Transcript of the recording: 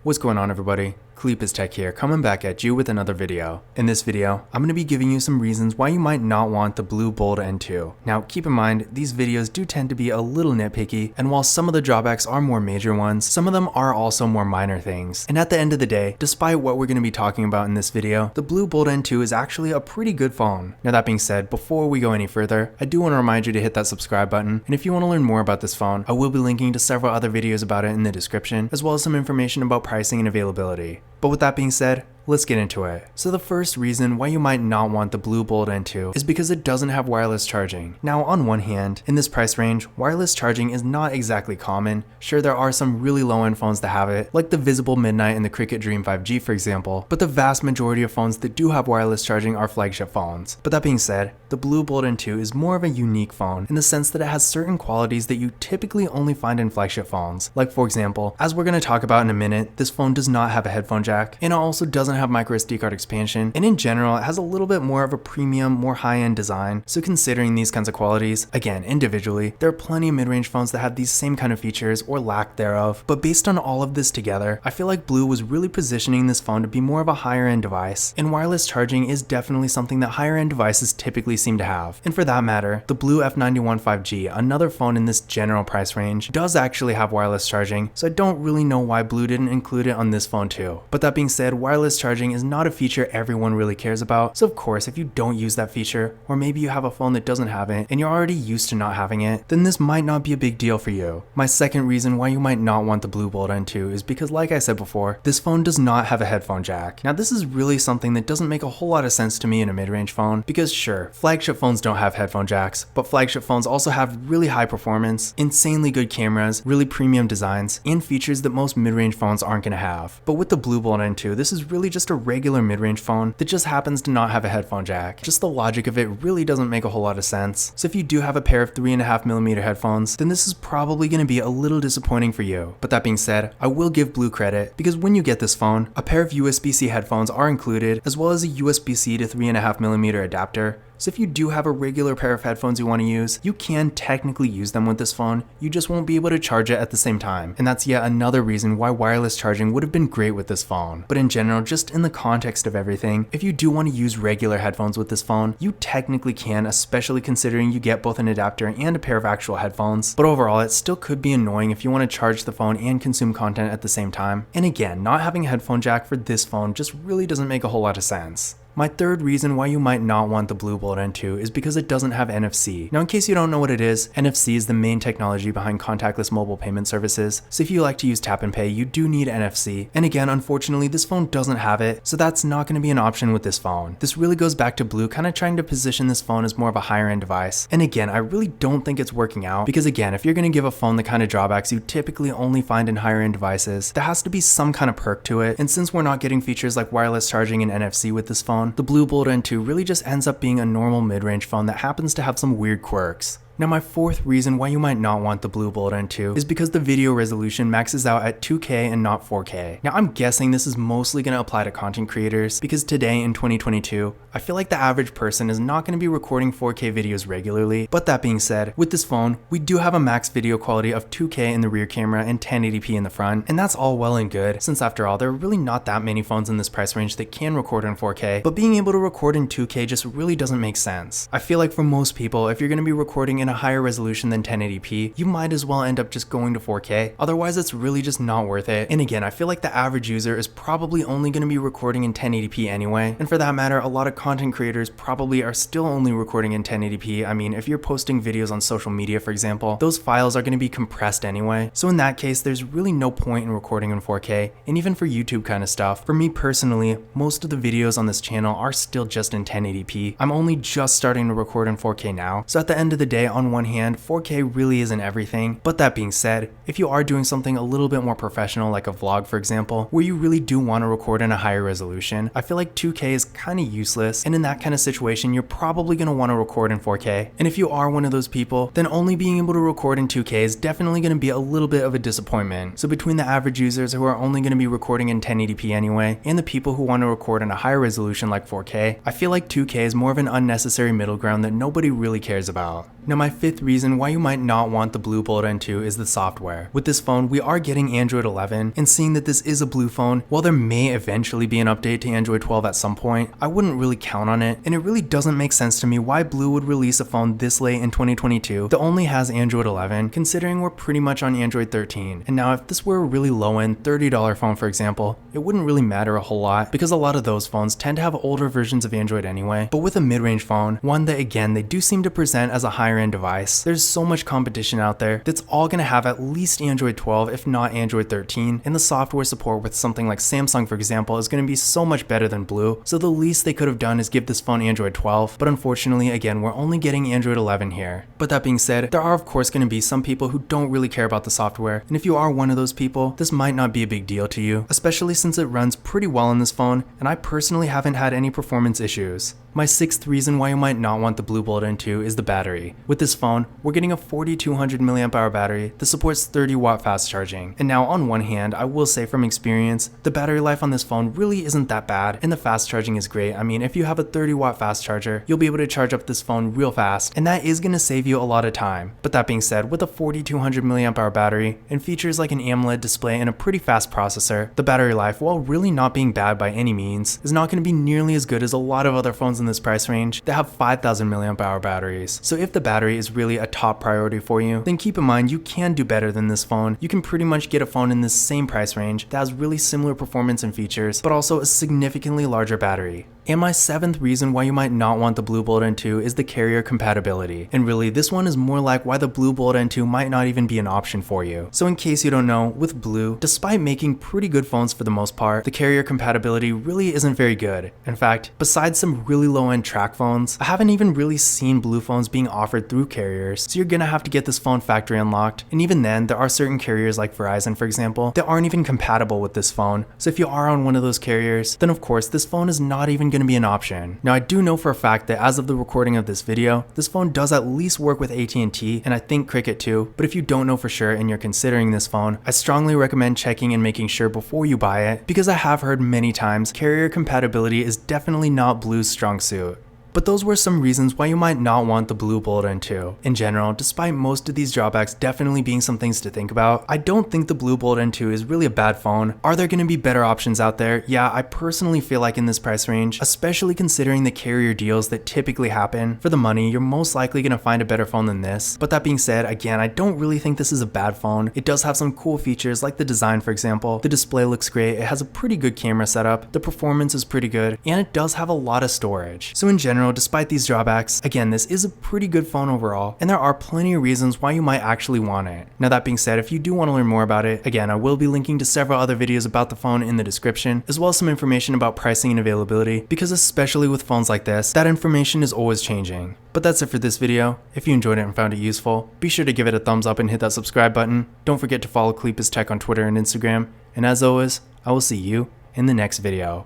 What's going on, everybody? Cleepus Tech here, coming back at you with another video. In this video, I'm going to be giving you some reasons why you might not want the BLU Bold N2. Now, keep in mind, these videos do tend to be a little nitpicky, and while some of the drawbacks are more major ones, some of them are also more minor things. And at the end of the day, despite what we're going to be talking about in this video, the BLU Bold N2 is actually a pretty good phone. Now, that being said, before we go any further, I do want to remind you to hit that subscribe button, and if you want to learn more about this phone, I will be linking to several other videos about it in the description, as well as some information about pricing and availability. But with that being said, let's get into it. So the first reason why you might not want the BLU Bold N2 is because it doesn't have wireless charging. Now, on one hand, in this price range, wireless charging is not exactly common. Sure, there are some really low-end phones that have it, like the Visible Midnight and the Cricket Dream 5G, for example, but the vast majority of phones that do have wireless charging are flagship phones. But that being said, the BLU Bold N2 is more of a unique phone in the sense that it has certain qualities that you typically only find in flagship phones. Like, for example, as we're going to talk about in a minute, this phone does not have a headphone jack, and it also doesn't have micro SD card expansion, and in general it has a little bit more of a premium, more high-end design. So considering these kinds of qualities, again, individually, there are plenty of mid-range phones that have these same kind of features or lack thereof, but based on all of this together, I feel like BLU was really positioning this phone to be more of a higher-end device, and wireless charging is definitely something that higher-end devices typically seem to have. And for that matter, the BLU F91 5G, another phone in this general price range, does actually have wireless charging, so I don't really know why BLU didn't include it on this phone too. But that being said, wireless charging is not a feature everyone really cares about, so of course if you don't use that feature, or maybe you have a phone that doesn't have it and you're already used to not having it, then this might not be a big deal for you. My second reason why you might not want the BLU Bold N2 is because, like I said before, this phone does not have a headphone jack. Now, this is really something that doesn't make a whole lot of sense to me in a mid-range phone, because sure, flagship phones don't have headphone jacks, but flagship phones also have really high performance, insanely good cameras, really premium designs, and features that most mid-range phones aren't going to have. But with the BLU Bold N2, this is really just a regular mid-range phone that just happens to not have a headphone jack. Just the logic of it really doesn't make a whole lot of sense. So if you do have a pair of 3.5mm headphones, then this is probably going to be a little disappointing for you. But that being said, I will give BLU credit, because when you get this phone, a pair of USB-C headphones are included, as well as a USB-C to 3.5mm adapter. So if you do have a regular pair of headphones you want to use, you can technically use them with this phone, you just won't be able to charge it at the same time. And that's yet another reason why wireless charging would have been great with this phone. But in general, just in the context of everything, if you do want to use regular headphones with this phone, you technically can, especially considering you get both an adapter and a pair of actual headphones. But overall, it still could be annoying if you want to charge the phone and consume content at the same time. And again, not having a headphone jack for this phone just really doesn't make a whole lot of sense. My third reason why you might not want the BLU Bold N2 is because it doesn't have NFC. Now, in case you don't know what it is, NFC is the main technology behind contactless mobile payment services. So if you like to use tap and pay, you do need NFC. And again, unfortunately, this phone doesn't have it, so that's not going to be an option with this phone. This really goes back to BLU kind of trying to position this phone as more of a higher end device. And again, I really don't think it's working out, because again, if you're going to give a phone the kind of drawbacks you typically only find in higher end devices, there has to be some kind of perk to it. And since we're not getting features like wireless charging and NFC with this phone, the BLU Bold N2 really just ends up being a normal mid-range phone that happens to have some weird quirks. Now, my fourth reason why you might not want the BLU Bold N2 is because the video resolution maxes out at 2K and not 4K. Now, I'm guessing this is mostly going to apply to content creators, because today in 2022, I feel like the average person is not going to be recording 4K videos regularly. But that being said, with this phone, we do have a max video quality of 2K in the rear camera and 1080p in the front, and that's all well and good, since after all, there are really not that many phones in this price range that can record in 4K, but being able to record in 2K just really doesn't make sense. I feel like for most people, if you're going to be recording in a higher resolution than 1080p, you might as well end up just going to 4K. Otherwise, it's really just not worth it. And again, I feel like the average user is probably only going to be recording in 1080p anyway. And for that matter, a lot of content creators probably are still only recording in 1080p. I mean, if you're posting videos on social media, for example, those files are going to be compressed anyway. So in that case, there's really no point in recording in 4K. And even for YouTube kind of stuff, for me personally, most of the videos on this channel are still just in 1080p. I'm only just starting to record in 4K now. So at the end of the day, on one hand, 4K really isn't everything. But that being said, if you are doing something a little bit more professional, like a vlog for example, where you really do want to record in a higher resolution, I feel like 2K is kind of useless, and in that kind of situation, you're probably going to want to record in 4K. And if you are one of those people, then only being able to record in 2K is definitely going to be a little bit of a disappointment. So between the average users who are only going to be recording in 1080p anyway, and the people who want to record in a higher resolution like 4K, I feel like 2K is more of an unnecessary middle ground that nobody really cares about. Now, my my fifth reason why you might not want the BLU Bold N2 is the software. With this phone, we are getting Android 11, and seeing that this is a BLU phone, while there may eventually be an update to Android 12 at some point, I wouldn't really count on it, and it really doesn't make sense to me why BLU would release a phone this late in 2022 that only has Android 11, considering we're pretty much on Android 13. And now if this were a really low-end $30 phone, for example, it wouldn't really matter a whole lot because a lot of those phones tend to have older versions of Android anyway. But with a mid-range phone, one that again they do seem to present as a higher-end device, there's so much competition out there that's all going to have at least Android 12 if not Android 13, and the software support with something like Samsung, for example, is going to be so much better than BLU, so the least they could have done is give this phone Android 12, but unfortunately again we're only getting Android 11 here. But that being said, there are of course going to be some people who don't really care about the software, and if you are one of those people, this might not be a big deal to you, especially since it runs pretty well on this phone, and I personally haven't had any performance issues. My sixth reason why you might not want the BLU Bold N2 is the battery. With this phone, we're getting a 4200 mAh battery that supports 30-watt fast charging. And now on one hand, I will say from experience, the battery life on this phone really isn't that bad, and the fast charging is great. I mean, if you have a 30-watt fast charger, you'll be able to charge up this phone real fast, and that is going to save you a lot of time. But that being said, with a 4200 mAh battery and features like an AMOLED display and a pretty fast processor, the battery life, while really not being bad by any means, is not going to be nearly as good as a lot of other phones in this price range that have 5000 mAh batteries. So if the battery is really a top priority for you, then keep in mind you can do better than this phone. You can pretty much get a phone in this same price range that has really similar performance and features, but also a significantly larger battery. And my seventh reason why you might not want the BLU Bold N2 is the carrier compatibility. And really, this one is more like why the BLU Bold N2 might not even be an option for you. So in case you don't know, with BLU, despite making pretty good phones for the most part, the carrier compatibility really isn't very good. In fact, besides some really low-end track phones, I haven't even really seen BLU phones being offered through carriers, so you're gonna have to get this phone factory unlocked. And even then, there are certain carriers like Verizon, for example, that aren't even compatible with this phone. So if you are on one of those carriers, then of course, this phone is not even going to be an option. Now I do know for a fact that as of the recording of this video, this phone does at least work with AT&T and I think Cricket too, but if you don't know for sure and you're considering this phone, I strongly recommend checking and making sure before you buy it, because I have heard many times carrier compatibility is definitely not BLU's strong suit. But those were some reasons why you might not want the BLU Bold N2. In general, despite most of these drawbacks definitely being some things to think about, I don't think the BLU Bold N2 is really a bad phone. Are there going to be better options out there? Yeah, I personally feel like in this price range, especially considering the carrier deals that typically happen, for the money, you're most likely going to find a better phone than this. But that being said, again, I don't really think this is a bad phone. It does have some cool features like the design, for example. The display looks great, it has a pretty good camera setup, the performance is pretty good, and it does have a lot of storage. So in general, despite these drawbacks, again, this is a pretty good phone overall, and there are plenty of reasons why you might actually want it. Now that being said, if you do want to learn more about it, again, I will be linking to several other videos about the phone in the description, as well as some information about pricing and availability, because especially with phones like this, that information is always changing. But that's it for this video. If you enjoyed it and found it useful, be sure to give it a thumbs up and hit that subscribe button. Don't forget to follow Cleepus Tech on Twitter and Instagram, and as always, I will see you in the next video.